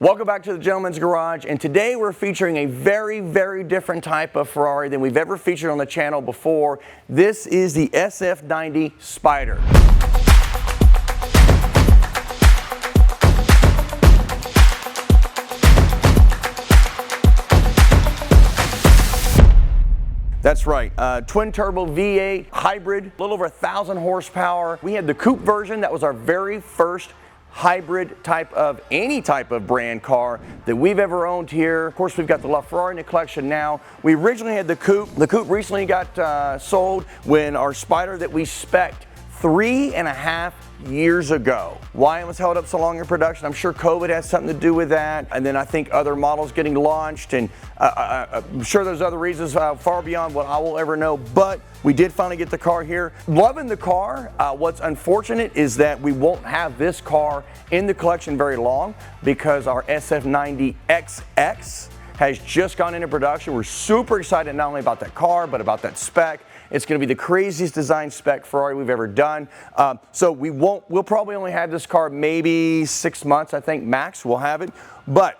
Welcome back to the Gentleman's Garage, and today we're featuring a very different type of Ferrari than we've ever featured on the channel before. This is the SF90 Spyder. That's right, twin turbo V8 hybrid, a little over 1,000 horsepower. We had the coupe version. That was our very first hybrid type of any type of brand car that we've ever owned here. Of course, we've got the LaFerrari in the collection now. We originally had the coupe. The coupe recently got sold when our Spyder that we spec'd 3.5 years ago. Why it was held up so long in production, I'm sure COVID has something to do with that, and then I think other models getting launched, and I'm sure there's other reasons far beyond what I will ever know, but we did finally get the car here. Loving the car. What's unfortunate is that we won't have this car in the collection very long because our SF90 XX has just gone into production. We're super excited not only about that car, but about that spec. It's going to be the craziest design spec Ferrari we've ever done. So we'll probably only have this car maybe 6 months, I think, max. We'll have it. But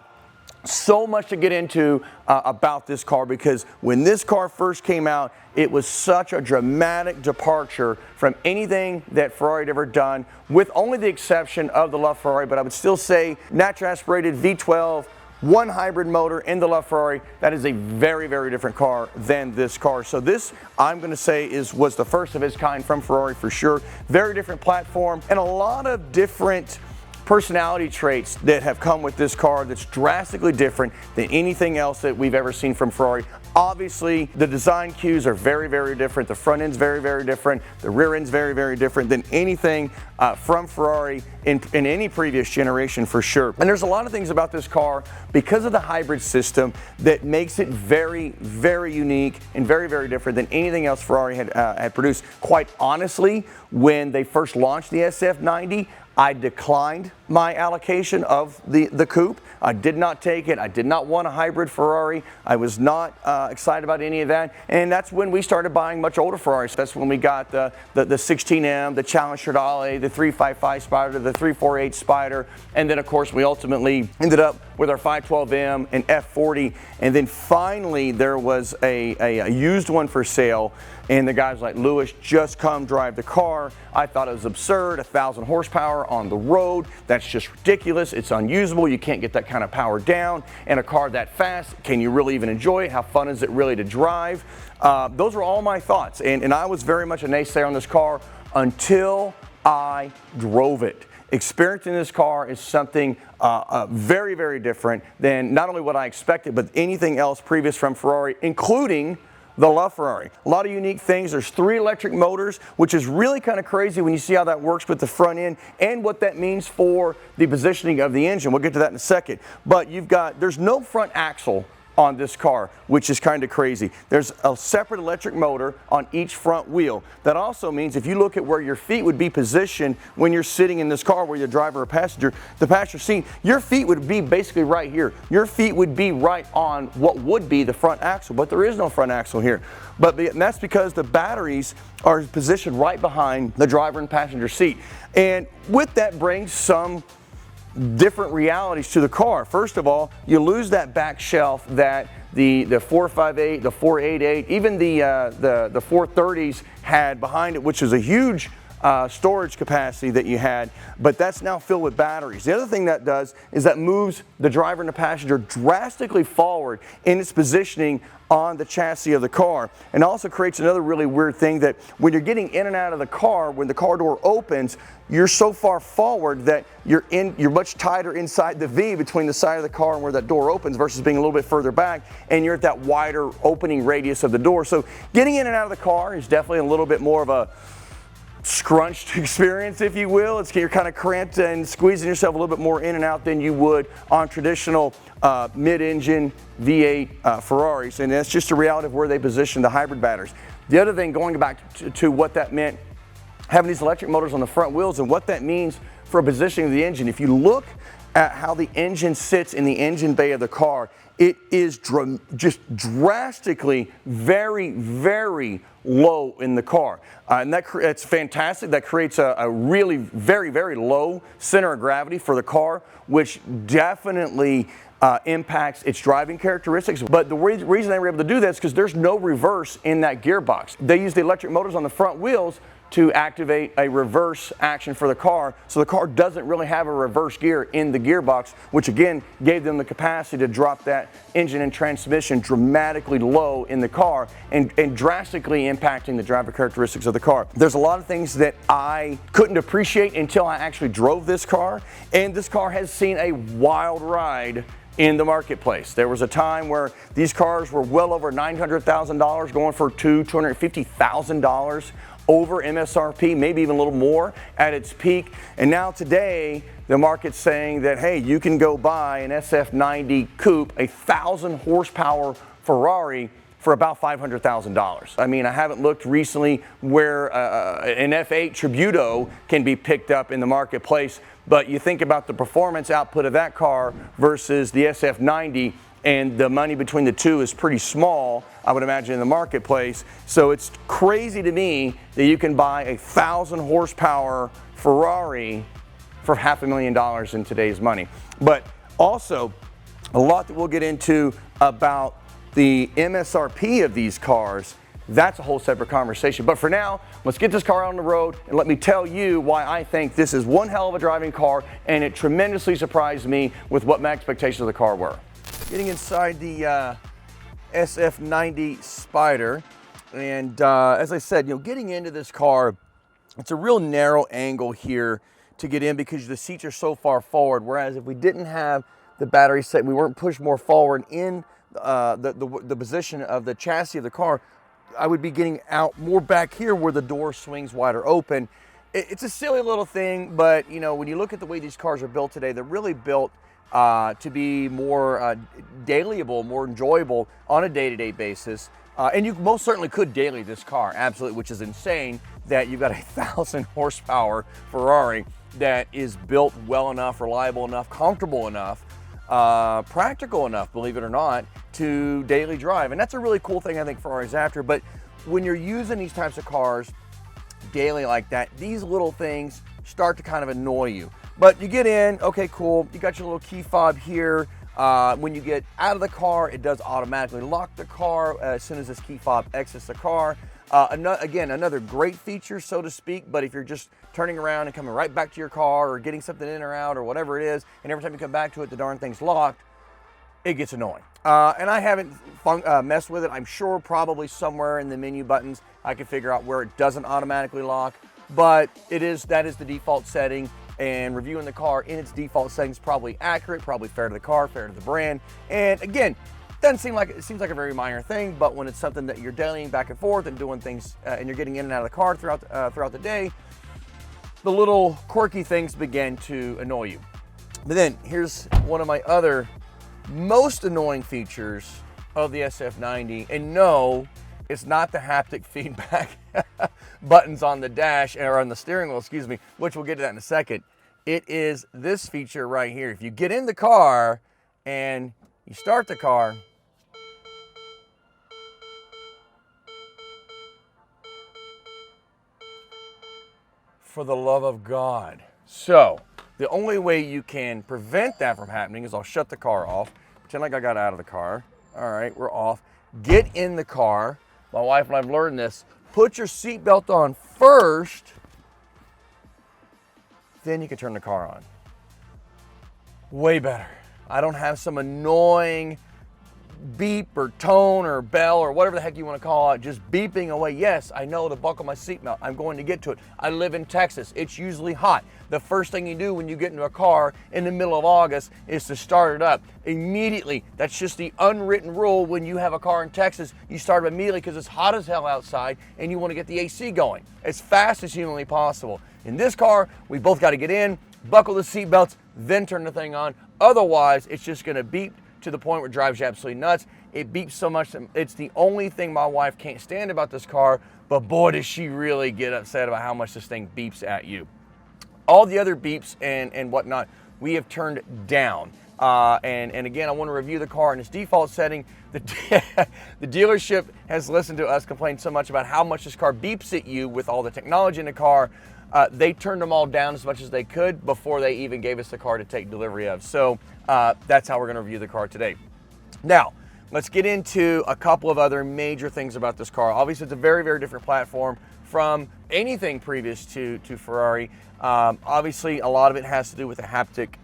so much to get into about this car, because when this car first came out, it was such a dramatic departure from anything that Ferrari had ever done, with only the exception of the LaFerrari. But I would still say natural aspirated V12, one hybrid motor in the LaFerrari. That is a very different car than this car. So this, I'm going to say, was the first of its kind from Ferrari for sure. Very different platform and a lot of different personality traits that have come with this car that's drastically different than anything else that we've ever seen from Ferrari. Obviously, the design cues are very different. The front end's very different. The rear end's very different than anything from Ferrari in any previous generation for sure. And there's a lot of things about this car because of the hybrid system that makes it very unique and very different than anything else Ferrari had produced. Quite honestly, when they first launched the SF90, I declined my allocation of the coupe. I did not take it. I did not want a hybrid Ferrari. I was not excited about any of that. And that's when we started buying much older Ferraris. That's when we got the 16M, the Challenge Stradale, the 355 Spyder, the 348 Spyder. And then, of course, we ultimately ended up with our 512M and F40. And then finally, there was a used one for sale. And the guy's like, "Lewis, just come drive the car." I thought it was absurd. 1,000 horsepower on the road. That's just ridiculous. It's unusable. You can't get that kind of power down. And a car that fast, can you really even enjoy it? How fun is it really to drive? Those were all my thoughts. And I was very much a naysayer on this car until I drove it. Experiencing this car is something very different than not only what I expected, but anything else previous from Ferrari, including the LaFerrari. A lot of unique things. There's 3 electric motors, which is really kind of crazy when you see how that works with the front end and what that means for the positioning of the engine. We'll get to that in a second. But there's no front axle on this car, which is kind of crazy. There's a separate electric motor on each front wheel. That also means if you look at where your feet would be positioned when you're sitting in this car, where you're the driver or passenger, the passenger seat, your feet would be basically right here. Your feet would be right on what would be the front axle, but there is no front axle here. And that's because the batteries are positioned right behind the driver and passenger seat. And with that brings some different realities to the car. First of all, you lose that back shelf that the 458, the 488, even the 430s had behind it, which is a huge storage capacity that you had, but that's now filled with batteries. The other thing that does is that moves the driver and the passenger drastically forward in its positioning on the chassis of the car, and also creates another really weird thing that when you're getting in and out of the car, when the car door opens, you're so far forward that you're much tighter inside the V between the side of the car and where that door opens versus being a little bit further back, and you're at that wider opening radius of the door. So getting in and out of the car is definitely a little bit more of a scrunched experience, if you will. You're kind of cramped and squeezing yourself a little bit more in and out than you would on traditional mid-engine V8 Ferraris, and that's just a reality of where they position the hybrid batteries. The other thing, going back to what that meant, having these electric motors on the front wheels and what that means for positioning of the engine. If you look at how the engine sits in the engine bay of the car, it is just drastically very, very low in the car. And that's fantastic. That creates a really very, very low center of gravity for the car, which definitely impacts its driving characteristics. But the reason they were able to do that is because there's no reverse in that gearbox. They use the electric motors on the front wheels to activate a reverse action for the car, so the car doesn't really have a reverse gear in the gearbox, which again gave them the capacity to drop that engine and transmission dramatically low in the car and drastically impacting the driver characteristics of the car. There's a lot of things that I couldn't appreciate until I actually drove this car, and this car has seen a wild ride in the marketplace. There was a time where these cars were well over $900,000, going for $250,000 over MSRP, maybe even a little more at its peak. And now today, the market's saying that, hey, you can go buy an SF90 coupe, a 1,000 horsepower Ferrari, for about $500,000. I mean, I haven't looked recently where an F8 Tributo can be picked up in the marketplace, but you think about the performance output of that car versus the SF90, and the money between the two is pretty small, I would imagine, in the marketplace. So it's crazy to me that you can buy a 1,000 horsepower Ferrari for $500,000 in today's money. But also, a lot that we'll get into about the MSRP of these cars, that's a whole separate conversation. But for now, let's get this car out on the road and let me tell you why I think this is one hell of a driving car, and it tremendously surprised me with what my expectations of the car were. Getting inside the SF90 Spyder, and as I said, getting into this car, it's a real narrow angle here to get in because the seats are so far forward, whereas if we didn't have the battery set, we weren't pushed more forward in the position of the chassis of the car, I would be getting out more back here where the door swings wider open. It's a silly little thing, but when you look at the way these cars are built today, they're really built to be more dailyable, more enjoyable on a day-to-day basis. And you most certainly could daily this car, absolutely, which is insane that you've got a 1,000 horsepower Ferrari that is built well enough, reliable enough, comfortable enough, practical enough, believe it or not, to daily drive. And that's a really cool thing I think Ferrari's after. But when you're using these types of cars daily like that, these little things start to kind of annoy you. But you get in, okay, cool, you got your little key fob here. When you get out of the car, it does automatically lock the car as soon as this key fob exits the car. Again, another great feature, so to speak, but if you're just turning around and coming right back to your car or getting something in or out or whatever it is, and every time you come back to it, the darn thing's locked, it gets annoying. And I haven't messed with it. I'm sure probably somewhere in the menu buttons I can figure out where it doesn't automatically lock, but that is the default setting, and reviewing the car in its default settings is probably accurate, probably fair to the car, fair to the brand. And again, it seems like a very minor thing, but when it's something that you're dailying back and forth and doing things and you're getting in and out of the car throughout the day, the little quirky things begin to annoy you. But then here's one of my other most annoying features of the SF90, and no, it's not the haptic feedback buttons on the dash or on the steering wheel, excuse me, which we'll get to that in a second. It is this feature right here. If you get in the car and you start the car, for the love of God. So the only way you can prevent that from happening is I'll shut the car off, pretend like I got out of the car. All right, we're off. Get in the car. My wife and I've learned this. Put your seatbelt on first, then you can turn the car on. Way better. I don't have some annoying beep or tone or bell or whatever the heck you want to call it, just beeping away. Yes, I know to buckle my seatbelt. I'm going to get to it. I live in Texas. It's usually hot. The first thing you do when you get into a car in the middle of August is to start it up immediately. That's just the unwritten rule. When you have a car in Texas, you start it immediately because it's hot as hell outside and you want to get the AC going as fast as humanly possible. In this car, we both got to get in, buckle the seatbelts, then turn the thing on. Otherwise, it's just going to beep to the point where it drives you absolutely nuts. It beeps so much. It's the only thing my wife can't stand about this car, but boy, does she really get upset about how much this thing beeps at you. All the other beeps and whatnot we have turned down. And again, I want to review the car in its default setting. The dealership has listened to us complain so much about how much this car beeps at you with all the technology in the car. They turned them all down as much as they could before they even gave us the car to take delivery of. So that's how we're going to review the car today. Now, let's get into a couple of other major things about this car. Obviously, it's a very, very different platform from anything previous to Ferrari. Obviously, a lot of it has to do with the haptic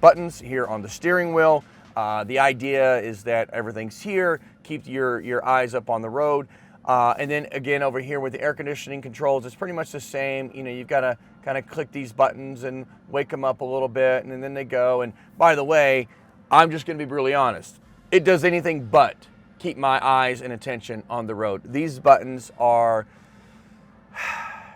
buttons here on the steering wheel. The idea is that everything's here, keep your eyes up on the road. And then again, over here with the air conditioning controls, it's pretty much the same. You know, you've got to kind of click these buttons and wake them up a little bit, and then they go. And by the way, I'm just going to be brutally honest. It does anything but keep my eyes and attention on the road. These buttons are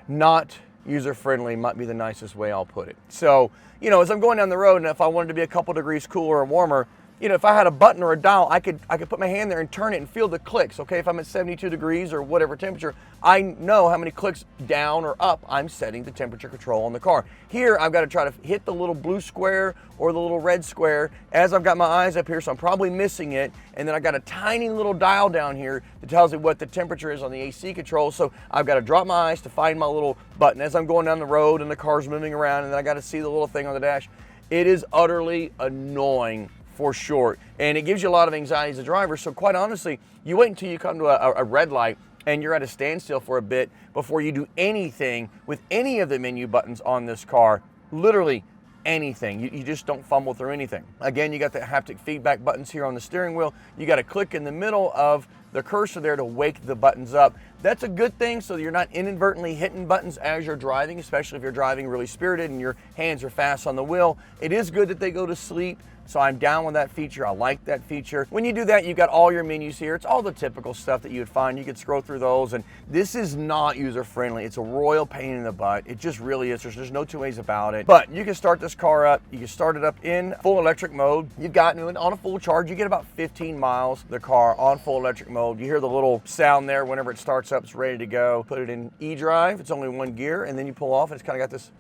not user-friendly, might be the nicest way I'll put it. So, you know, as I'm going down the road, and if I wanted to be a couple degrees cooler or warmer, you know, if I had a button or a dial, I could put my hand there and turn it and feel the clicks, okay? If I'm at 72 degrees or whatever temperature, I know how many clicks down or up I'm setting the temperature control on the car. Here, I've got to try to hit the little blue square or the little red square as I've got my eyes up here, so I'm probably missing it. And then I've got a tiny little dial down here that tells me what the temperature is on the AC control. So I've got to drop my eyes to find my little button as I'm going down the road and the car's moving around, and then I got to see the little thing on the dash. It is utterly annoying, for sure, and it gives you a lot of anxiety as a driver. So quite honestly, you wait until you come to a red light and you're at a standstill for a bit before you do anything with any of the menu buttons on this car. Literally anything. You just don't fumble through anything. Again, you got the haptic feedback buttons here on the steering wheel. You got to click in the middle of the cursor there to wake the buttons up. That's a good thing, so you're not inadvertently hitting buttons as you're driving, especially if you're driving really spirited and your hands are fast on the wheel. It is good that they go to sleep, so I'm down with that feature. I like that feature. When you do that, you've got all your menus here. It's all the typical stuff that you would find. You could scroll through those, and this is not user-friendly. It's a royal pain in the butt. It just really is. There's no two ways about it. But you can start this car up. You can start it up in full electric mode. You've got on a full charge, you get about 15 miles the car on full electric mode. You hear the little sound there whenever it starts up. It's ready to go. Put it in E-drive. It's only one gear, and then you pull off, and it's kind of got this,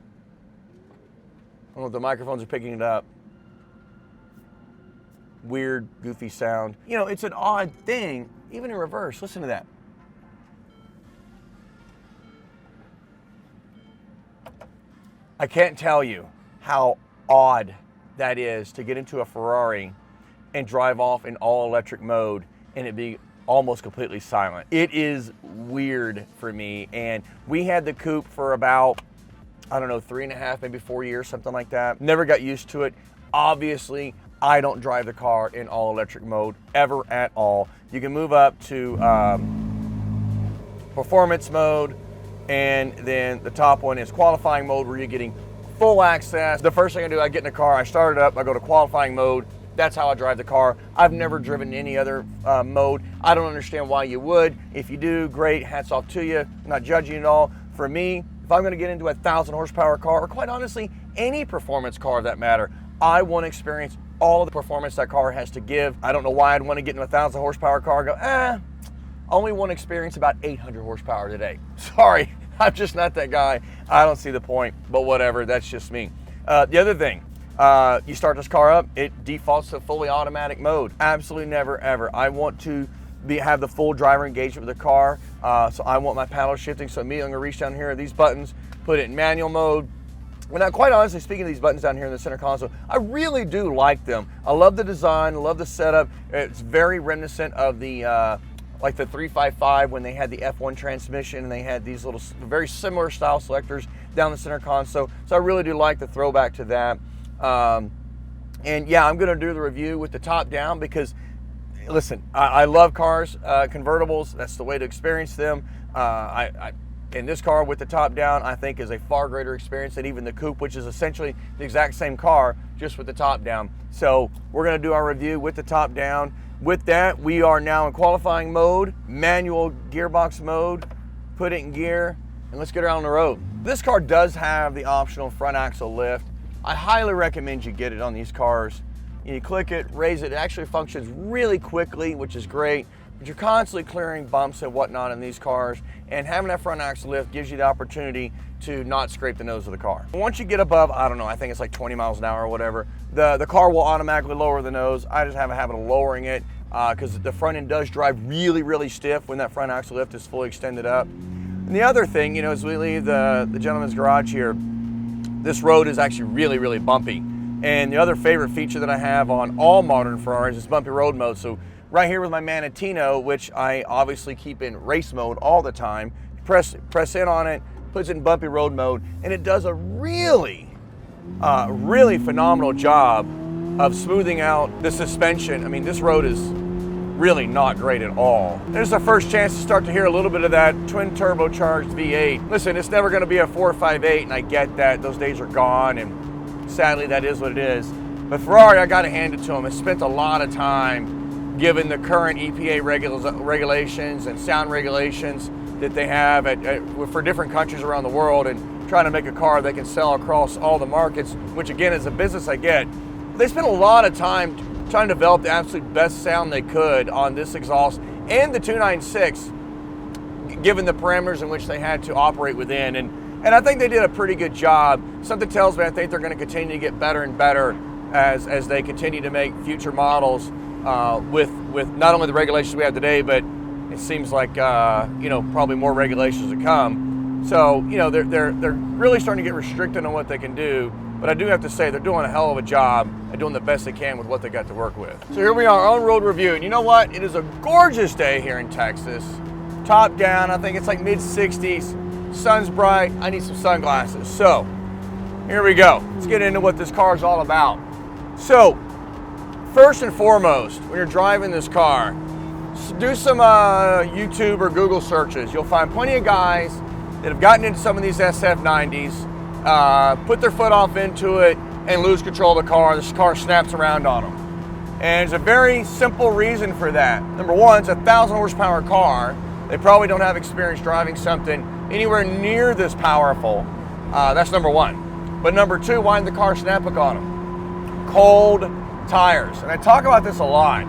I don't know if the microphones are picking it up, weird, goofy sound. You know, it's an odd thing, even in reverse. Listen to that. I can't tell you how odd that is to get into a Ferrari and drive off in all electric mode and it be almost completely silent. It is weird for me, and we had the coupe for about, I don't know, 3.5, maybe 4 years, something like that. Never got used to it. Obviously, I don't drive the car in all electric mode ever at all. You can move up to performance mode, and then the top one is qualifying mode, where you're getting full access. The first thing I do, I get in the car, I start it up, I go to qualifying mode. That's how I drive the car. I've never driven any other mode. I don't understand why you would. If you do, great, hats off to you. I'm not judging at all. For me, if I'm gonna get into a 1,000 horsepower car, or quite honestly, any performance car of that matter, I want to experience all of the performance that car has to give. I don't know why I'd want to get into a 1,000 horsepower car and go, I only want to experience about 800 horsepower today. Sorry, I'm just not that guy. I don't see the point, but whatever, that's just me. The other thing, you start this car up, it defaults to fully automatic mode. Absolutely never, ever. I want to have the full driver engagement with the car, so I want my paddle shifting, so immediately I'm gonna reach down here, these buttons, put it in manual mode. Well, now, quite honestly, speaking of these buttons down here in the center console, I really do like them. I love the design, I love the setup. It's very reminiscent of the, like the 355 when they had the F1 transmission, and they had these little, very similar style selectors down the center console. So I really do like the throwback to that. And yeah, I'm gonna do the review with the top down because, listen, I love cars, convertibles. That's the way to experience them. And this car with the top down, I think, is a far greater experience than even the coupe, which is essentially the exact same car, just with the top down. So we're gonna do our review with the top down. With that, we are now in qualifying mode, manual gearbox mode, put it in gear, and let's get around the road. This car does have the optional front axle lift. I highly recommend you get it on these cars. You click it, raise it. It actually functions really quickly, which is great. but you're constantly clearing bumps and whatnot in these cars, and having that front axle lift gives you the opportunity to not scrape the nose of the car. Once you get above, I don't know, I think it's like 20 miles an hour or whatever, the car will automatically lower the nose. I just have a habit of lowering it because the front end does drive really, really stiff when that front axle lift is fully extended up. And the other thing, you know, as we leave the gentleman's garage here, this road is actually really, really bumpy. And the other favorite feature that I have on all modern Ferraris is bumpy road mode. So right here with my Manatino, which I obviously keep in race mode all the time, press in on it, puts it in bumpy road mode, and it does a really phenomenal job of smoothing out the suspension. I mean, this road is really not great at all. There's the first chance to start to hear a little bit of that twin turbocharged V8. Listen, it's never gonna be a 458, and I get that. Those days are gone, and sadly that is what it is. But Ferrari, I gotta hand it to them. It spent a lot of time, given the current EPA regulations and sound regulations that they have for different countries around the world, and trying to make a car they can sell across all the markets, which again, as a business I get. They spent a lot of time trying to develop the absolute best sound they could on this exhaust and the 296, given the parameters in which they had to operate within. And I think they did a pretty good job. Something tells me I think they're going to continue to get better and better as they continue to make future models with not only the regulations we have today, but it seems like you know, probably more regulations to come. So you know, they're really starting to get restricted on what they can do. But I do have to say they're doing a hell of a job at doing the best they can with what they got to work with. So here we are on road review, and you know what? It is a gorgeous day here in Texas. Top down, I think it's like mid-60s. Sun's bright. I need some sunglasses. So here we go. Let's get into what this car is all about. So first and foremost, when you're driving this car, do some YouTube or Google searches. You'll find plenty of guys that have gotten into some of these SF90s, put their foot off into it and lose control of the car. This car snaps around on them. And there's a very simple reason for that. Number one, it's a 1,000 horsepower car. They probably don't have experience driving something anywhere near this powerful. That's number one. But number two, why did the car snap on them? Cold tires. And I talk about this a lot.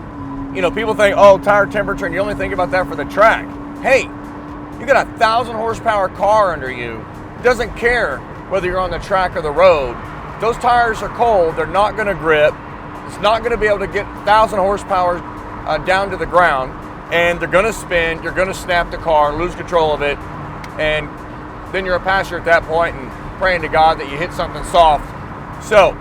You know, people think, oh, tire temperature, and you only think about that for the track. Hey, you got a 1,000 horsepower car under you. It doesn't care whether you're on the track or the road. If those tires are cold, they're not gonna grip. It's not gonna be able to get 1,000 horsepower down to the ground, and they're gonna spin, you're gonna snap the car, lose control of it, and then you're a passenger at that point and praying to God that you hit something soft. So,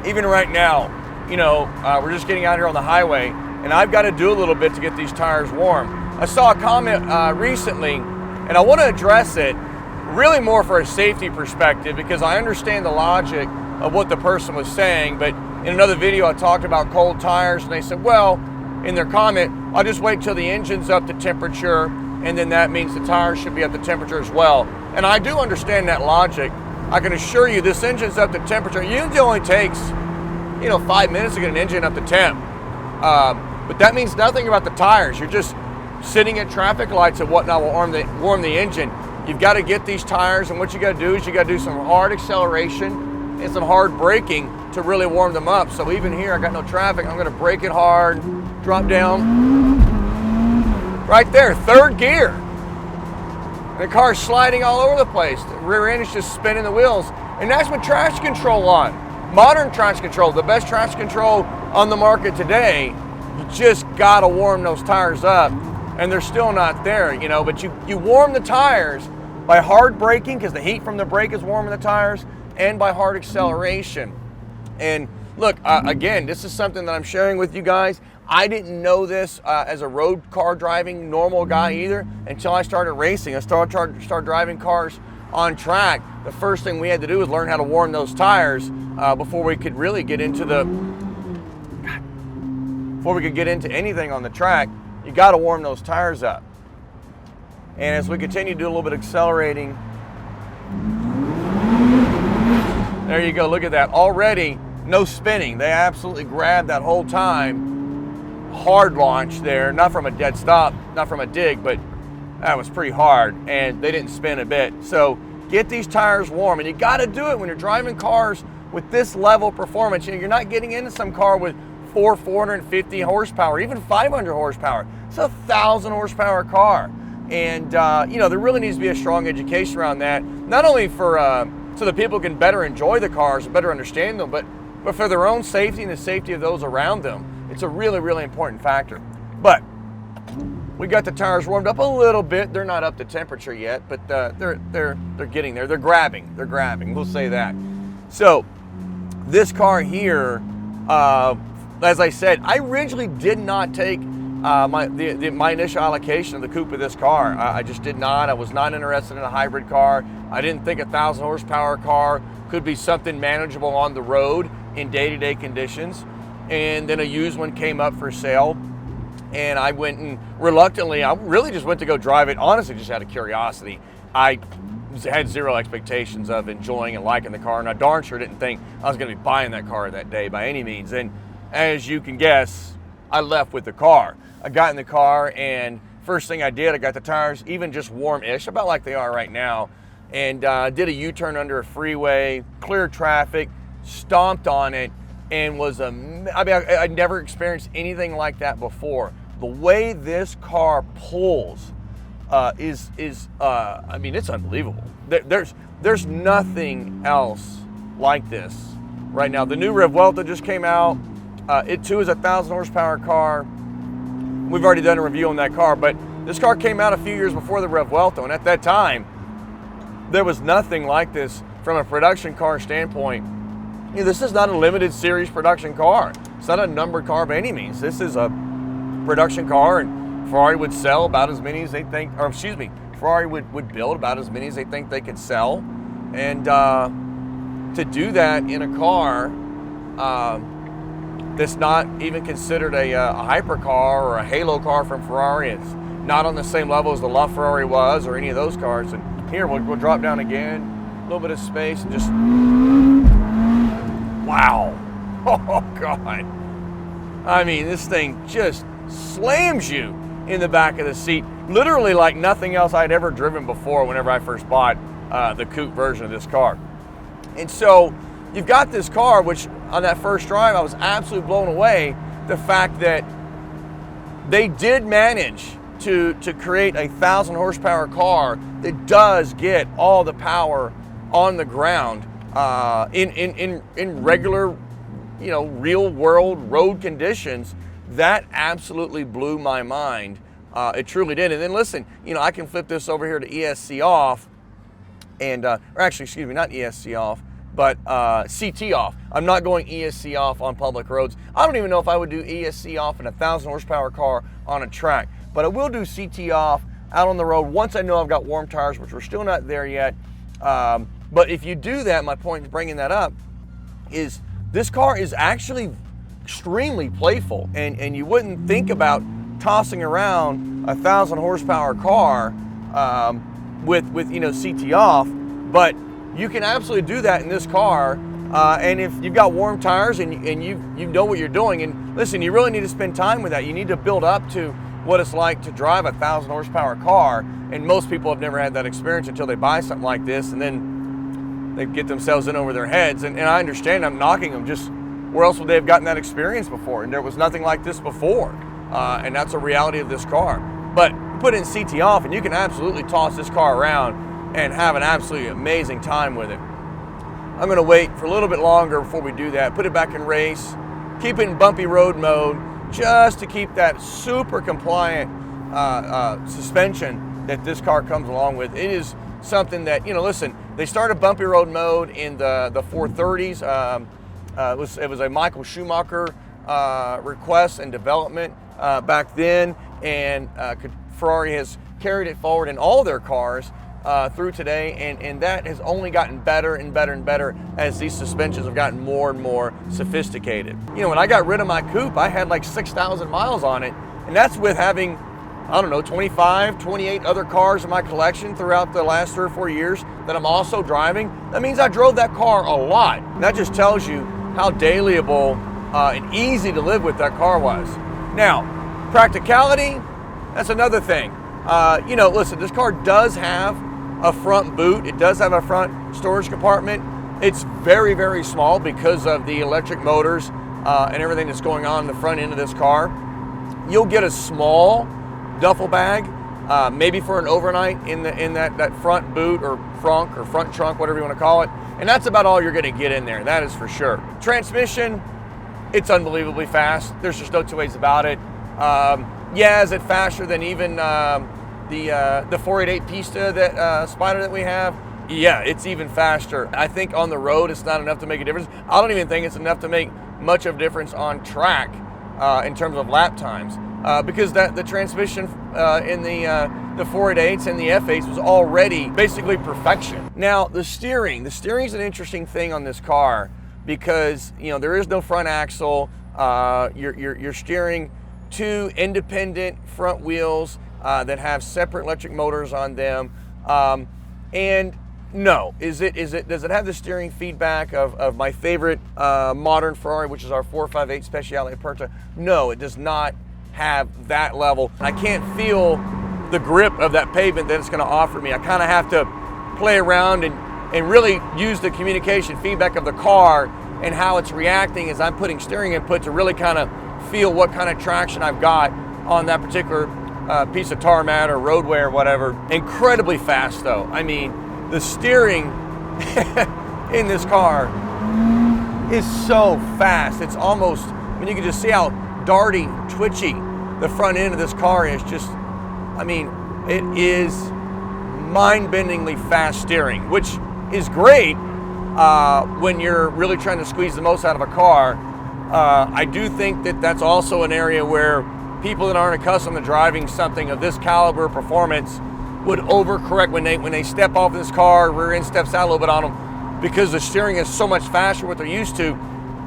even right now, you know, we're just getting out here on the highway, and I've got to do a little bit to get these tires warm. I saw a comment recently, and I want to address it really more for a safety perspective, because I understand the logic of what the person was saying. But in another video I talked about cold tires, and they said, well, in their comment, I'll just wait till the engine's up to temperature, and then that means the tires should be up to temperature as well. And I do understand that logic. I can assure you this engine's up to temperature. It usually only takes, you know, 5 minutes to get an engine up to temp. But that means nothing about the tires. You're just sitting at traffic lights and whatnot will warm the engine. You've got to get these tires, and what you got to do is you got to do some hard acceleration and some hard braking to really warm them up. So even here, I got no traffic. I'm going to brake it hard, drop down. Right there, third gear. And the car's sliding all over the place. The rear end is just spinning the wheels. And that's with traction control on. Modern traction control, the best traction control on the market today. You just got to warm those tires up. And they're still not there, you know, but you warm the tires by hard braking, because the heat from the brake is warming the tires, and by hard acceleration. And look, again, this is something that I'm sharing with you guys. I didn't know this as a road car driving normal guy either until I started racing. I started driving cars on track. The first thing we had to do was learn how to warm those tires before we could really get into anything on the track. You got to warm those tires up. And as we continue to do a little bit of accelerating, there you go, look at that. Already, no spinning. They absolutely grabbed that whole time. Hard launch there, not from a dead stop, not from a dig, but that was pretty hard, and they didn't spin a bit. So get these tires warm, and you got to do it when you're driving cars with this level of performance. You know, you're not getting into some car with 450 horsepower, even 500 horsepower. It's a 1,000 horsepower car. And, you know, there really needs to be a strong education around that, not only for, so that people can better enjoy the cars and better understand them, but for their own safety and the safety of those around them. It's a really, really important factor. But we got the tires warmed up a little bit. They're not up to temperature yet, but they're getting there. They're grabbing. We'll say that. So this car here, as I said, I originally did not take my initial allocation of the coupe of this car. I just did not. I was not interested in a hybrid car. I didn't think a 1,000 horsepower car could be something manageable on the road in day-to-day conditions. And then a used one came up for sale, and I went and reluctantly, I really just went to go drive it, honestly just out of curiosity. I had zero expectations of enjoying and liking the car, and I darn sure didn't think I was going to be buying that car that day by any means. And as you can guess, I left with the car. I got in the car, and first thing I did, I got the tires even just warm-ish, about like they are right now, and did a U-turn under a freeway, cleared traffic, stomped on it, and was I mean, I'd never experienced anything like that before. The way this car pulls I mean, it's unbelievable. There's nothing else like this right now. The new Revuelto just came out. It too is a 1,000 horsepower car. We've already done a review on that car, but this car came out a few years before the Revuelto, and at that time, there was nothing like this from a production car standpoint. You know, this is not a limited series production car. It's not a numbered car by any means. This is a production car, and Ferrari would sell about as many as they think, or excuse me, Ferrari would build about as many as they think they could sell. And to do that in a car that's not even considered a hypercar or a halo car from Ferrari, it's not on the same level as the LaFerrari was or any of those cars. And here, we'll drop down again, a little bit of space, and just, wow. Oh, God. I mean, this thing just slams you in the back of the seat, literally like nothing else I'd ever driven before whenever I first bought the coupe version of this car. And so you've got this car, which on that first drive, I was absolutely blown away. The fact that they did manage to create a 1,000 horsepower car that does get all the power on the ground in regular, you know, real world road conditions. That absolutely blew my mind. It truly did. And then listen, you know, I can flip this over here to ESC off, and or actually, excuse me, not ESC off, but CT off. I'm not going ESC off on public roads. I don't even know if I would do ESC off in a 1,000 horsepower car on a track, but I will do CT off out on the road once I know I've got warm tires, which we're still not there yet. But if you do that, my point in bringing that up is this car is actually extremely playful, and you wouldn't think about tossing around a 1,000 horsepower car with you know, CT off, but you can absolutely do that in this car. And if you've got warm tires and you know what you're doing, and listen, you really need to spend time with that. You need to build up to what it's like to drive a 1,000 horsepower car, and most people have never had that experience until they buy something like this, and then they get themselves in over their heads. And I understand, I'm knocking them, just where else would they have gotten that experience before? And there was nothing like this before, and that's a reality of this car. But put in CT off, and you can absolutely toss this car around and have an absolutely amazing time with it. I'm gonna wait for a little bit longer before we do that, put it back in race, keep it in bumpy road mode, just to keep that super compliant suspension that this car comes along with. It is something that, you know, listen, they started bumpy road mode in the 430s. It was a Michael Schumacher request and development back then, and Ferrari has carried it forward in all their cars through today, and that has only gotten better and better and better as these suspensions have gotten more and more sophisticated. You know, when I got rid of my coupe, I had like 6,000 miles on it, and that's with having, I don't know, 25, 28 other cars in my collection throughout the last 3 or 4 years that I'm also driving. That means I drove that car a lot. And that just tells you how dailyable and easy to live with that car was. Now, practicality, that's another thing. You know, listen, this car does have a front boot. It does have a front storage compartment. It's very, very small because of the electric motors and everything that's going on in the front end of this car, you'll get a small duffel bag, maybe for an overnight in that front boot or frunk or front trunk, whatever you want to call it. And that's about all you're going to get in there. That is for sure. Transmission, it's unbelievably fast. There's just no two ways about it. Yeah, is it faster than even the 488 Pista that Spyder that we have? Yeah, it's even faster. I think on the road it's not enough to make a difference. I don't even think it's enough to make much of a difference on track in terms of lap times, because the transmission in the 488s and the F8s was already basically perfection. Now the steering is an interesting thing on this car, because there is no front axle. You're steering two independent front wheels that have separate electric motors on them, and no, does it have the steering feedback of my favorite modern Ferrari, which is our 458 Speciale Aperta? No, it does not have that level. I can't feel the grip of that pavement that it's going to offer me. I kind of have to play around and really use the communication feedback of the car and how it's reacting as I'm putting steering input to really kind of feel what kind of traction I've got on that particular piece of tarmac or roadway or whatever. Incredibly fast though. I mean, the steering in this car is so fast. It's almost, I mean, you can just see how darty, twitchy the front end of this car is. Just, I mean, it is mind-bendingly fast steering, which is great when you're really trying to squeeze the most out of a car. I do think that that's also an area where people that aren't accustomed to driving something of this caliber performance would overcorrect when they step off this car, rear end steps out a little bit on them, because the steering is so much faster what they're used to.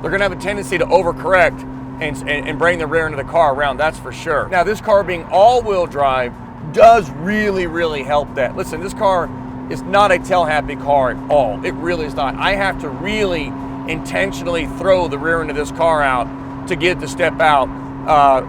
They're gonna have a tendency to overcorrect and bring the rear end of the car around, that's for sure. Now this car being all-wheel drive does really, really help that. Listen, this car is not a tail-happy car at all. It really is not. I have to really intentionally throw the rear end of this car out to get it to step out,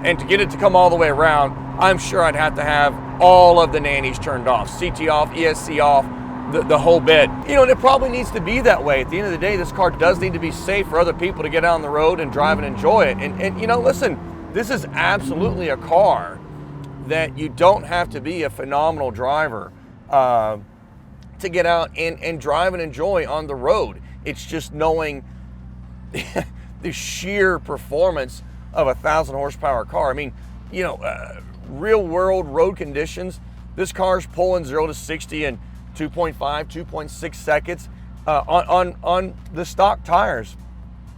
and to get it to come all the way around. I'm sure I'd have to have all of the nannies turned off, CT off, ESC off, the whole bit. And it probably needs to be that way. At the end of the day, this car does need to be safe for other people to get out on the road and drive and enjoy it. And listen, this is absolutely a car that you don't have to be a phenomenal driver to get out and drive and enjoy on the road. It's just knowing the sheer performance of a 1,000 horsepower car. I mean, real world road conditions, this car's pulling 0 to 60 in 2.5, 2.6 seconds on the stock tires.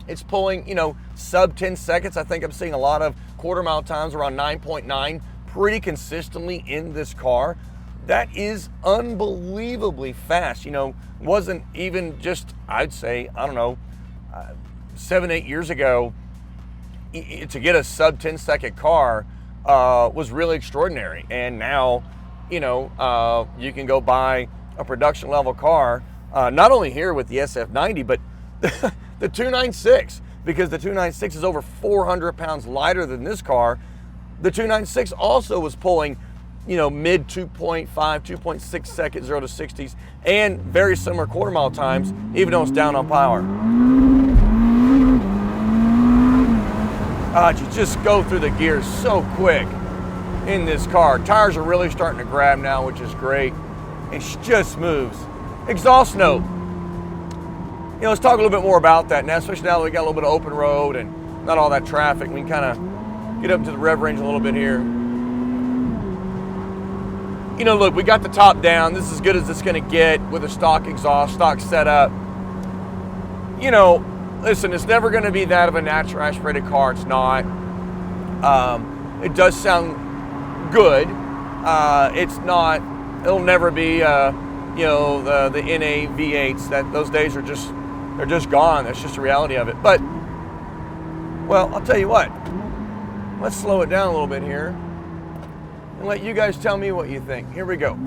It's pulling, sub 10 seconds. I think I'm seeing a lot of quarter mile times around 9.9 pretty consistently in this car. That is unbelievably fast. Wasn't even just, I'd say, I don't know, 7-8 years ago, to get a sub 10 second car was really extraordinary. And now, you can go buy a production level car, not only here with the SF90, but the 296, because the 296 is over 400 pounds lighter than this car. The 296 also was pulling, mid 2.5, 2.6 seconds 0 to 60s, and very similar quarter mile times, even though it's down on power. You just go through the gears so quick in this car. Tires are really starting to grab now, which is great. It just moves. Exhaust note. Let's talk a little bit more about that now, especially now that we got a little bit of open road and not all that traffic. We can kind of get up to the rev range a little bit here. Look, we got the top down. This is as good as it's going to get with a stock exhaust, stock setup. Listen, it's never going to be that of a natural aspirated car. It's not. It does sound good. It's not. It'll never be, the NA V8s. Those days are just gone. That's just the reality of it. But, well, I'll tell you what. Let's slow it down a little bit here and let you guys tell me what you think. Here we go.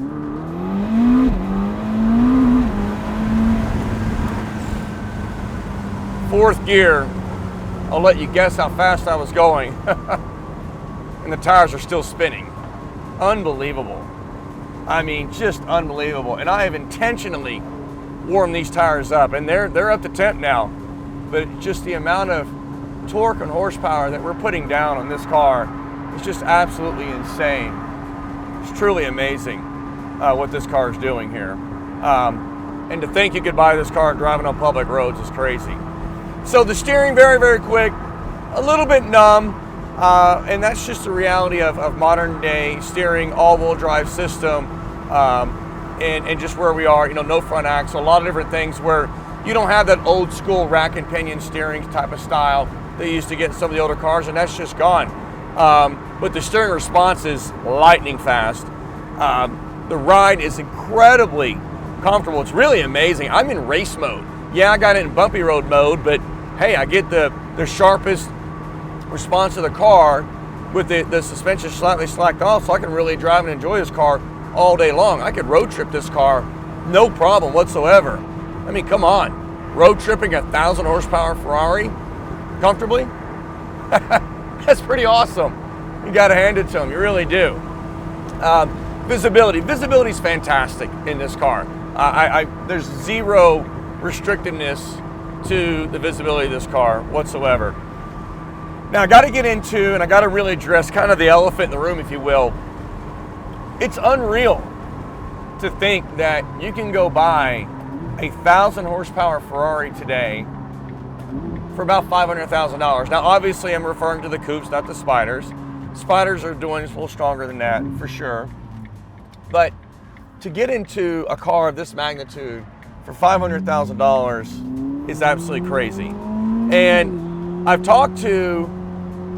Fourth gear, I'll let you guess how fast I was going. And the tires are still spinning. Unbelievable. I mean, just unbelievable. And I have intentionally warmed these tires up, and they're up to temp now. But just the amount of torque and horsepower that we're putting down on this car is just absolutely insane. It's truly amazing what this car is doing here. And to think you could buy this car and drive it on public roads is crazy. So the steering, very, very quick, a little bit numb, and that's just the reality of modern day steering, all-wheel drive system, and just where we are, no front axle, a lot of different things where you don't have that old school rack and pinion steering type of style that you used to get in some of the older cars, and that's just gone. But the steering response is lightning fast. The ride is incredibly comfortable. It's really amazing. I'm in race mode. Yeah, I got it in bumpy road mode, but hey, I get the sharpest response of the car with the suspension slightly slacked off, so I can really drive and enjoy this car all day long. I could road trip this car no problem whatsoever. I mean, come on. Road tripping a 1,000 horsepower Ferrari comfortably? That's pretty awesome. You got to hand it to them. You really do. Visibility. Visibility is fantastic in this car. There's zero restrictiveness to the visibility of this car whatsoever. Now, I got to get into, and I got to really address kind of the elephant in the room, if you will. It's unreal to think that you can go buy a 1,000 horsepower Ferrari today for about $500,000. Now, obviously, I'm referring to the coupes, not the Spyders. Spyders are doing a little stronger than that, for sure. But to get into a car of this magnitude for $500,000 is absolutely crazy. And I've talked to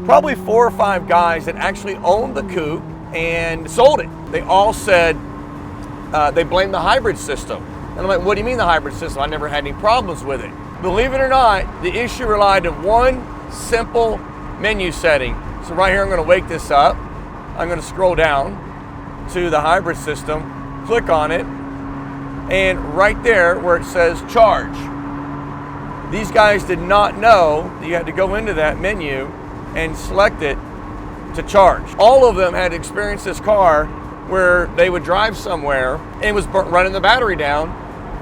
probably 4 or 5 guys that actually owned the coupe and sold it. They all said they blamed the hybrid system. And I'm like, what do you mean the hybrid system? I never had any problems with it. Believe it or not, the issue relied on one simple menu setting. So right here, I'm going to wake this up. I'm going to scroll down to the hybrid system, click on it, and right there where it says charge. These guys did not know that you had to go into that menu and select it to charge. All of them had experienced this car where they would drive somewhere and it was running the battery down.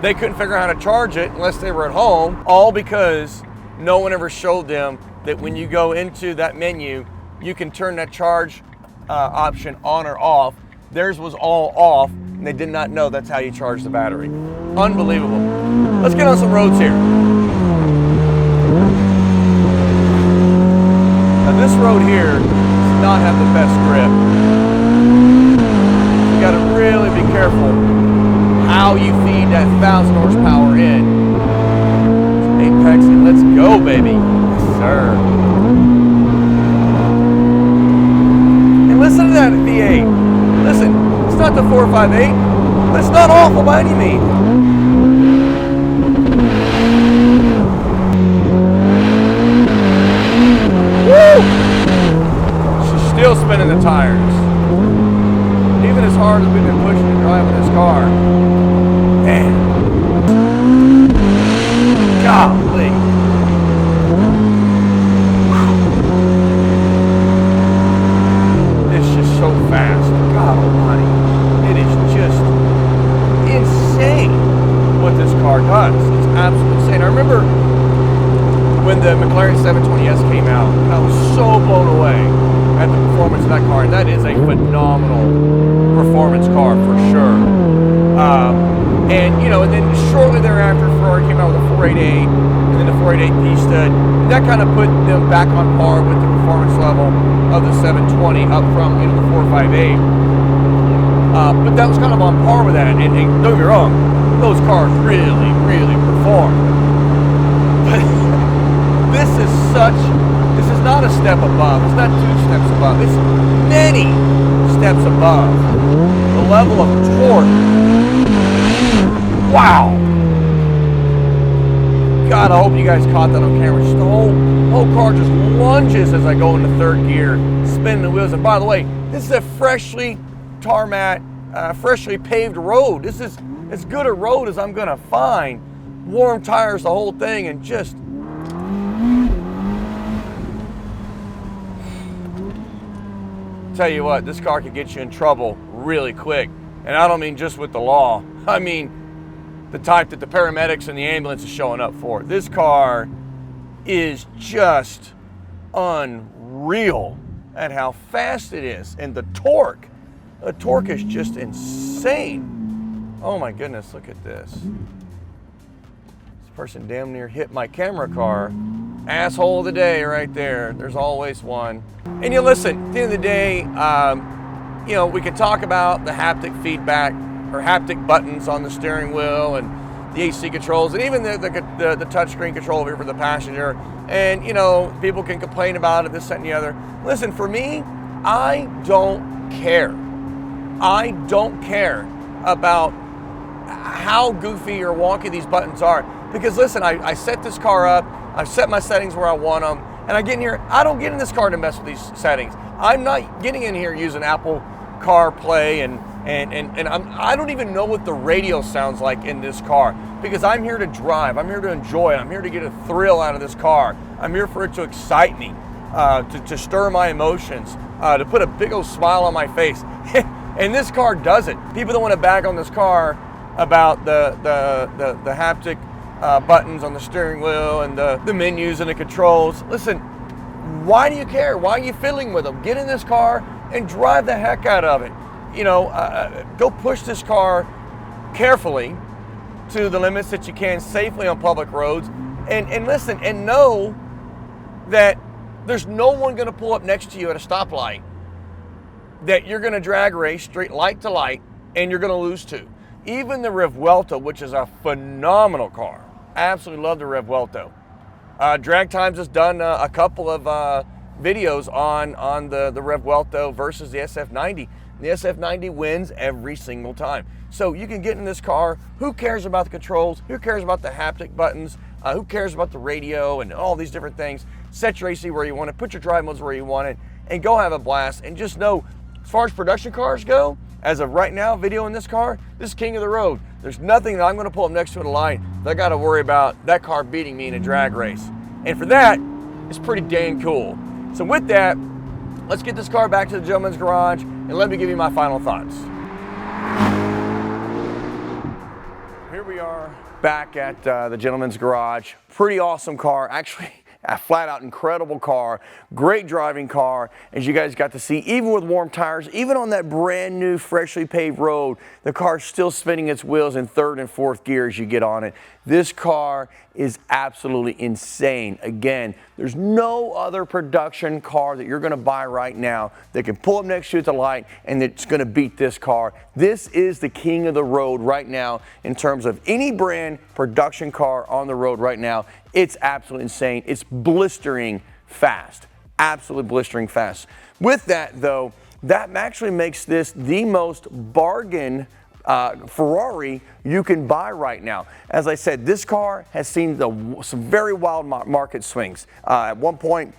They couldn't figure out how to charge it unless they were at home, all because no one ever showed them that when you go into that menu, you can turn that charge option on or off. Theirs was all off, and they did not know that's how you charge the battery. Unbelievable. Let's get on some roads here. Now this road here does not have the best grip. You gotta really be careful how you feed that 1,000 horsepower in. Apex, and let's go, baby. Yes, sir. And listen to that V8. Listen, it's not the 458, but it's not awful by any means. Woo! She's still spinning the tires. Even as hard as we've been pushing and driving this car. Man. Golly. It's just so fast. God almighty. It is just insane what this car does. It's absolutely insane. I remember when the McLaren 720S came out, I was so blown away at the performance of that car, and that is a phenomenal performance car for sure. And then shortly thereafter, Ferrari came out with a 488, and then the 488 Pista. That kind of put them back on par with the performance level of the 720, up from the 458. But that was kind of on par with that. And don't get me wrong, those cars really, really perform. But this is not a step above. It's not 2 steps above. It's many steps above the level of torque. Wow. God, I hope you guys caught that on camera. Just the whole car just lunges as I go into 3rd gear, spinning the wheels. And by the way, this is a freshly tarmac, freshly paved road. This is as good a road as I'm gonna find. Warm tires, the whole thing, and just tell you what, this car could get you in trouble really quick. And I don't mean just with the law. I mean the type that the paramedics and the ambulance is showing up for. This car is just unreal at how fast it is. And the torque is just insane. Oh my goodness, look at this. This person damn near hit my camera car. Asshole of the day right there. There's always one. And you listen, at the end of the day, you know, we can talk about the haptic feedback or haptic buttons on the steering wheel and the AC controls and even the touchscreen control here for the passenger. And, you know, people can complain about it, this, that, and the other. Listen, for me, I don't care. I don't care about how goofy or wonky these buttons are. Because listen, I set this car up, I've set my settings where I want them, and I get in here, I don't get in this car to mess with these settings. I'm not getting in here using Apple CarPlay and I don't even know what the radio sounds like in this car because I'm here to drive, I'm here to enjoy it, I'm here to get a thrill out of this car. I'm here for it to excite me, to stir my emotions, to put a big old smile on my face. And this car does it. People don't want to bag on this car about the haptic buttons on the steering wheel and the menus and the controls. Listen, why do you care? Why are you fiddling with them? Get in this car and drive the heck out of it. You know, go push this car carefully to the limits that you can safely on public roads. And listen, and know that there's no one going to pull up next to you at a stoplight that you're going to drag race straight light to light and you're going to lose to. Even the Revuelto, which is a phenomenal car. Absolutely love the Revuelto. Drag Times has done a couple of videos on the Revuelto versus the SF90. The SF90 wins every single time. So you can get in this car. Who cares about the controls? Who cares about the haptic buttons? Who cares about the radio and all these different things? Set your AC where you want it. Put your drive modes where you want it. And go have a blast. And just know, as far as production cars go, as of right now, video in this car, this is king of the road. There's nothing that I'm going to pull up next to at a light that I got to worry about that car beating me in a drag race. And for that, it's pretty dang cool. So with that, let's get this car back to the gentleman's garage and let me give you my final thoughts. Here we are back at the gentleman's garage. Pretty awesome car. Actually, a flat out incredible car, great driving car, as you guys got to see, even with warm tires, even on that brand new freshly paved road, the car's still spinning its wheels in third and fourth gear as you get on it. This car is absolutely insane. Again, there's no other production car that you're gonna buy right now that can pull up next to you at the light and it's gonna beat this car. This is the king of the road right now in terms of any brand production car on the road right now. It's absolutely insane. It's blistering fast, absolutely blistering fast. With that though, that actually makes this the most bargain Ferrari you can buy right now. As I said, this car has seen some very wild market swings. At one point,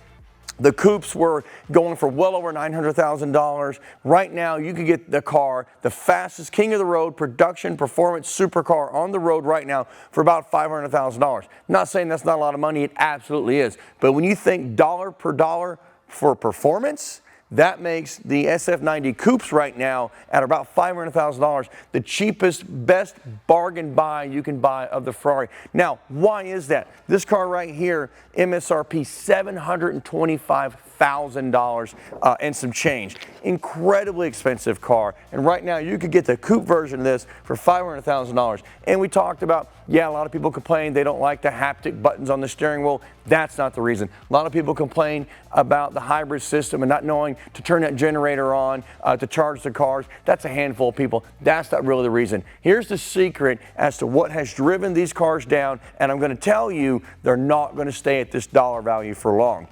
the coupes were going for well over $900,000. Right now, you can get the car, the fastest king of the road production performance supercar on the road right now for about $500,000. Not saying that's not a lot of money, it absolutely is. But when you think dollar per dollar for performance, that makes the SF90 coupes right now at about $500,000 the cheapest, best bargain buy you can buy of the Ferrari. Now, why is that? This car right here, MSRP $725,000 and some change. Incredibly expensive car. And right now you could get the coupe version of this for $500,000. And we talked about, yeah, a lot of people complain they don't like the haptic buttons on the steering wheel. That's not the reason. A lot of people complain about the hybrid system and not knowing to turn that generator on to charge the cars. That's a handful of people. That's not really the reason. Here's the secret as to what has driven these cars down, and I'm going to tell you they're not going to stay at this dollar value for long.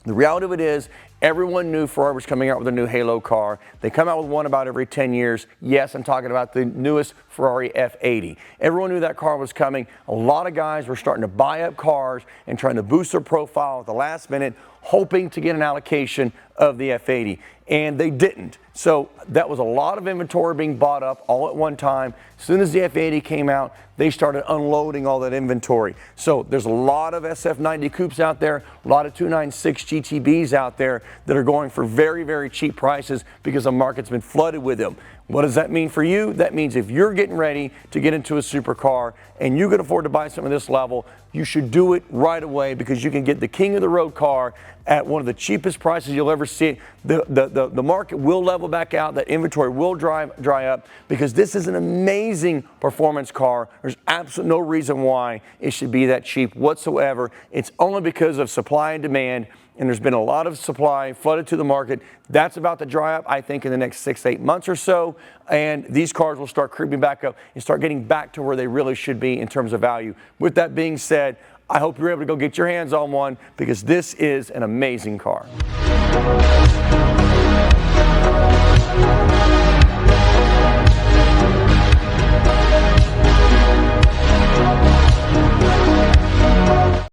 The reality of it is, everyone knew Ferrari was coming out with a new Halo car. They come out with one about every 10 years. Yes, I'm talking about the newest Ferrari F80. Everyone knew that car was coming. A lot of guys were starting to buy up cars and trying to boost their profile at the last minute, hoping to get an allocation of the F80. And they didn't. So that was a lot of inventory being bought up all at one time. As soon as the F80 came out, they started unloading all that inventory. So there's a lot of SF90 coupes out there, a lot of 296 GTBs out there that are going for very, very cheap prices because the market's been flooded with them. What does that mean for you? That means if you're getting ready to get into a supercar and you can afford to buy something at this level, you should do it right away because you can get the king of the road car at one of the cheapest prices you'll ever see. The market will level back out. That inventory will dry up because this is an amazing performance car. There's absolutely no reason why it should be that cheap whatsoever. It's only because of supply and demand, and there's been a lot of supply flooded to the market. That's about to dry up, I think, in the next 6 to 8 months or so, and these cars will start creeping back up and start getting back to where they really should be in terms of value. With that being said, I hope you're able to go get your hands on one because this is an amazing car.